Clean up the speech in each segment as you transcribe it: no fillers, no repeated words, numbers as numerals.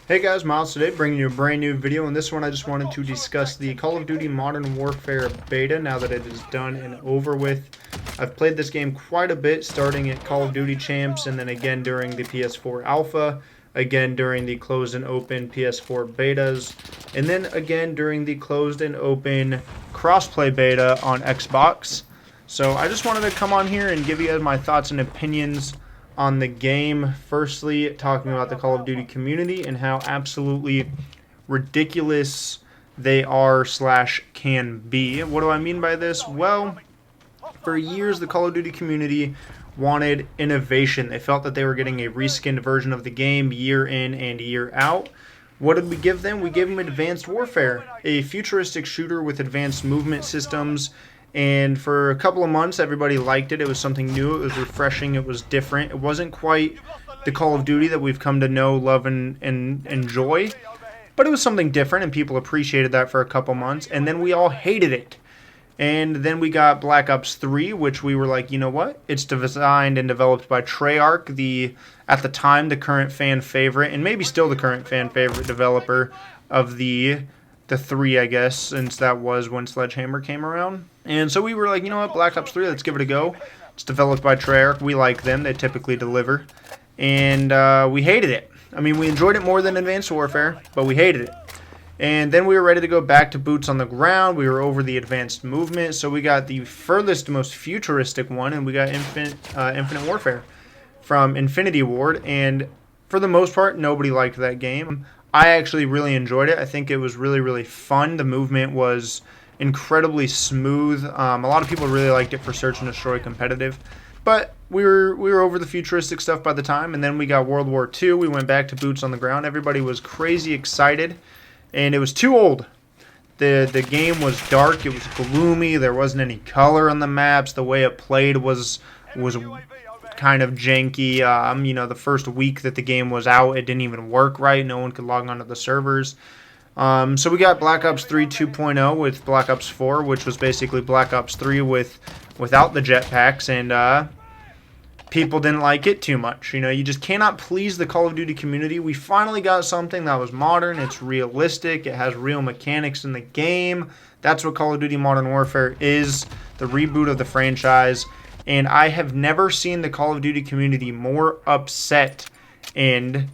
Hey guys, Miles today bringing you a brand new video. In this one I just wanted to discuss the Call of Duty Modern Warfare beta now that it is done and over with. I've played this game quite a bit, starting at Call of Duty Champs and then again during the PS4 Alpha, again during the closed and open PS4 betas, and then again during the closed and open crossplay beta on Xbox. So I just wanted to come on here and give you guys my thoughts and opinions on the game. Firstly, talking about the Call of Duty community and how absolutely ridiculous they are / can be. What do I mean by this? Well, for years the Call of Duty community wanted innovation. They felt that they were getting a reskinned version of the game year in and year out. What did we give them? We gave them Advanced Warfare, a futuristic shooter with advanced movement systems. And for a couple of months, everybody liked it. It was something new. It was refreshing. It was different. It wasn't quite the Call of Duty that we've come to know, love, and enjoy. But it was something different, and people appreciated that for a couple months. And then we all hated it. And then we got Black Ops 3, which we were like, you know what? It's designed and developed by Treyarch, at the time, the current fan favorite, and maybe still the current fan favorite developer of the 3, I guess, since that was when Sledgehammer came around. And so we were like, you know what, Black Ops 3, let's give it a go. It's developed by Treyarch. We like them. They typically deliver. And we hated it. I mean, we enjoyed it more than Advanced Warfare, but we hated it. And then we were ready to go back to boots on the ground. We were over the advanced movement, so we got the furthest, most futuristic one, and we got Infinite Warfare from Infinity Ward. And for the most part, nobody liked that game. I actually really enjoyed it. I think it was really, really fun. The movement was incredibly smooth. A lot of people really liked it for Search and Destroy competitive. But we were over the futuristic stuff by the time, and then we got World War II. We went back to boots on the ground. Everybody was crazy excited, and it was too old. The game was dark. It was gloomy. There wasn't any color on the maps. The way it played was kind of janky. The first week that the game was out, it didn't even work right. No one could log onto the servers. So we got Black Ops 3 2.0 with Black Ops 4, which was basically Black Ops 3 without the jetpacks, and people didn't like it too much. You just cannot please the Call of Duty community. We finally got something that was modern. It's realistic. It has real mechanics in the game. That's what Call of Duty Modern Warfare is, the reboot of the franchise. And I have never seen the Call of Duty community more upset and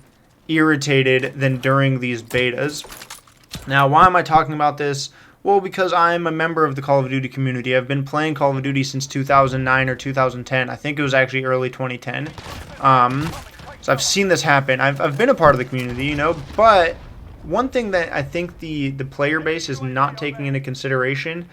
irritated than during these betas. Now, why am I talking about this? Well, because I'm a member of the Call of Duty community. I've been playing Call of Duty since 2009 or 2010. I think it was actually early 2010. So I've seen this happen. I've been a part of the community, but one thing that I think the player base is not taking into consideration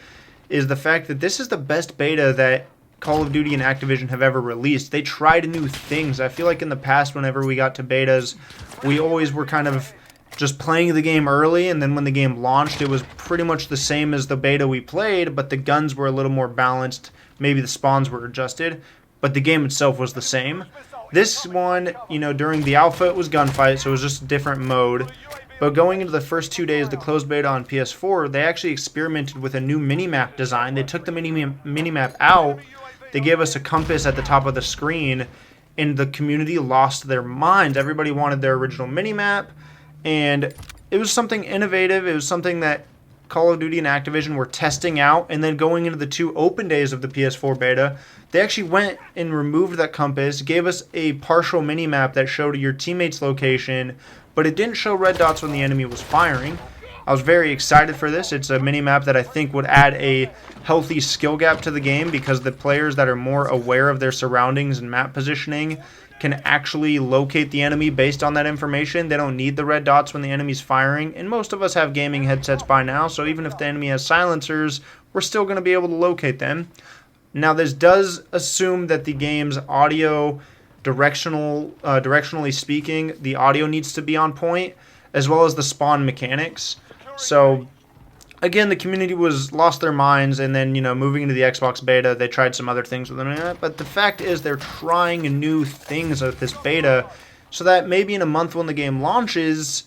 is the fact that this is the best beta that Call of Duty and Activision have ever released. They tried new things. I feel like in the past, whenever we got to betas, we always were kind of just playing the game early, and then when the game launched, it was pretty much the same as the beta we played, but the guns were a little more balanced. Maybe the spawns were adjusted, but the game itself was the same. This one, during the alpha, it was gunfight, so it was just a different mode. But going into the first 2 days, the closed beta on PS4, they actually experimented with a new minimap design. They took the minimap out. They gave us a compass at the top of the screen, and the community lost their minds. Everybody wanted their original minimap, and it was something innovative. It was something that Call of Duty and Activision were testing out, and then going into the 2 open days of the PS4 beta, they actually went and removed that compass, gave us a partial minimap that showed your teammate's location, but it didn't show red dots when the enemy was firing. I was very excited for this. It's a minimap that I think would add a healthy skill gap to the game, because the players that are more aware of their surroundings and map positioning can actually locate the enemy based on that information. They don't need the red dots when the enemy's firing, and most of us have gaming headsets by now, so even if the enemy has silencers, we're still going to be able to locate them. Now, this does assume that the game's audio, directionally speaking, the audio needs to be on point, as well as the spawn mechanics. So again, the community lost their minds, and then, moving into the Xbox beta, they tried some other things with them. But the fact is, they're trying new things with this beta, so that maybe in a month when the game launches,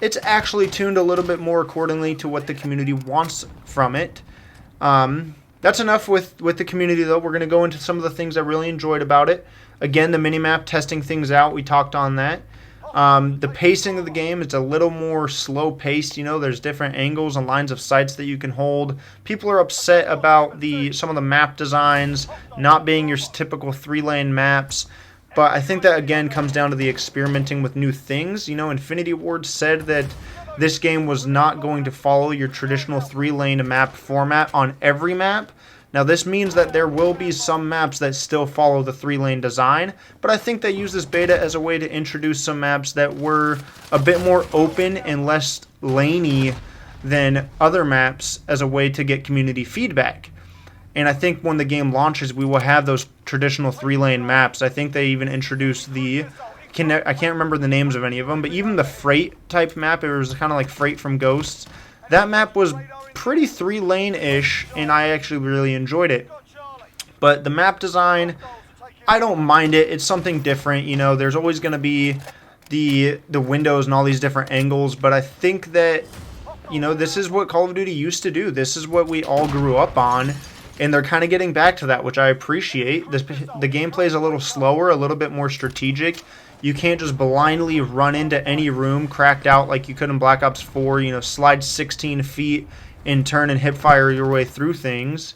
it's actually tuned a little bit more accordingly to what the community wants from it. That's enough with the community, though. We're going to go into some of the things I really enjoyed about it. Again, the minimap, testing things out, we talked on that. The pacing of the game is a little more slow paced. There's different angles and lines of sights that you can hold. People are upset about some of the map designs not being your typical 3-lane maps. But I think that, again, comes down to the experimenting with new things. Infinity Ward said that this game was not going to follow your traditional 3-lane map format on every map. Now, this means that there will be some maps that still follow the 3-lane design, but I think they use this beta as a way to introduce some maps that were a bit more open and less laney than other maps as a way to get community feedback. And I think when the game launches, we will have those traditional 3-lane maps. I think they even introduced I can't remember the names of any of them, but even the Freight type map, it was kind of like Freight from Ghosts. That map was pretty 3-lane-ish, and I actually really enjoyed it. But the map design, I don't mind it. It's something different. There's always going to be the windows and all these different angles, but I think that, this is what Call of Duty used to do. This is what we all grew up on. And they're kind of getting back to that, which I appreciate. The gameplay is a little slower, a little bit more strategic. You can't just blindly run into any room cracked out like you could in Black Ops 4, slide 16 feet and turn and hip fire your way through things.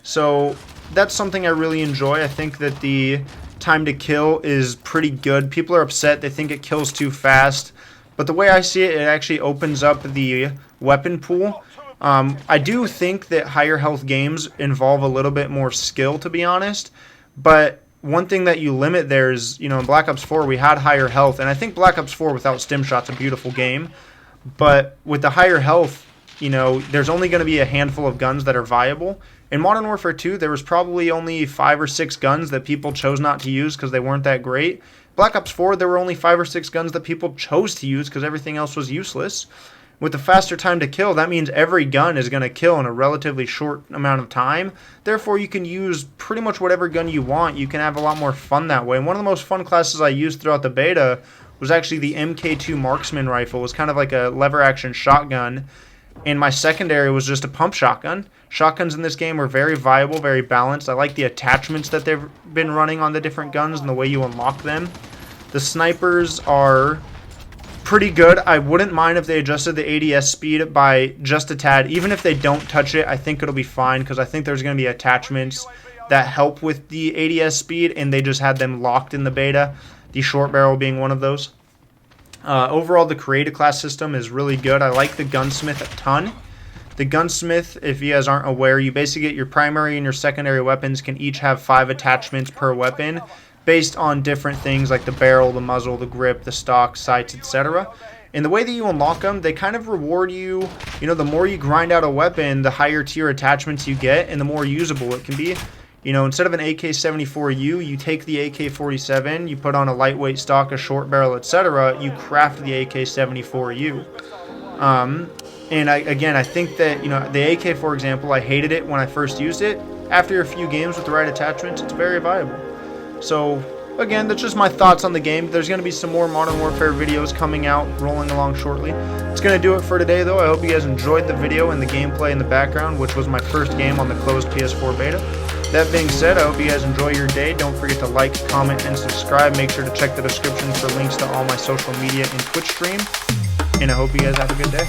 So that's something I really enjoy. I think that the time to kill is pretty good. People are upset. They think it kills too fast. But the way I see it, it actually opens up the weapon pool. I do think that higher health games involve a little bit more skill, to be honest, but one thing that you limit there is, in Black Ops 4 we had higher health, and I think Black Ops 4 without stim shot's a beautiful game, but with the higher health, there's only going to be a handful of guns that are viable. In Modern Warfare 2, there was probably only 5 or 6 guns that people chose not to use because they weren't that great. Black Ops 4, there were only 5 or 6 guns that people chose to use because everything else was useless. With the faster time to kill, that means every gun is going to kill in a relatively short amount of time. Therefore, you can use pretty much whatever gun you want. You can have a lot more fun that way. And one of the most fun classes I used throughout the beta was actually the MK2 Marksman rifle. It was kind of like a lever-action shotgun. And my secondary was just a pump shotgun. Shotguns in this game are very viable, very balanced. I like the attachments that they've been running on the different guns and the way you unlock them. The snipers are pretty good. I wouldn't mind if they adjusted the ADS speed by just a tad. Even if they don't touch it, I think it'll be fine because I think there's going to be attachments that help with the ADS speed, and they just had them locked in the beta, the short barrel being one of those. Overall, the creative class system is really good. I like the gunsmith a ton. The gunsmith, if you guys aren't aware, you basically get your primary and your secondary weapons can each have 5 attachments per weapon, based on different things like the barrel, the muzzle, the grip, the stock, sights, etc. And the way that you unlock them, they kind of reward you. The more you grind out a weapon, the higher tier attachments you get and the more usable it can be. Instead of an AK-74U, you take the AK-47, you put on a lightweight stock, a short barrel, etc. You craft the AK-74U. And I think that, the AK, for example, I hated it when I first used it. After a few games with the right attachments, it's very viable. So, again, that's just my thoughts on the game. There's going to be some more Modern Warfare videos coming out, rolling along shortly. It's going to do it for today, though. I hope you guys enjoyed the video and the gameplay in the background, which was my first game on the closed PS4 beta. That being said, I hope you guys enjoy your day. Don't forget to like, comment, and subscribe. Make sure to check the description for links to all my social media and Twitch stream. And I hope you guys have a good day.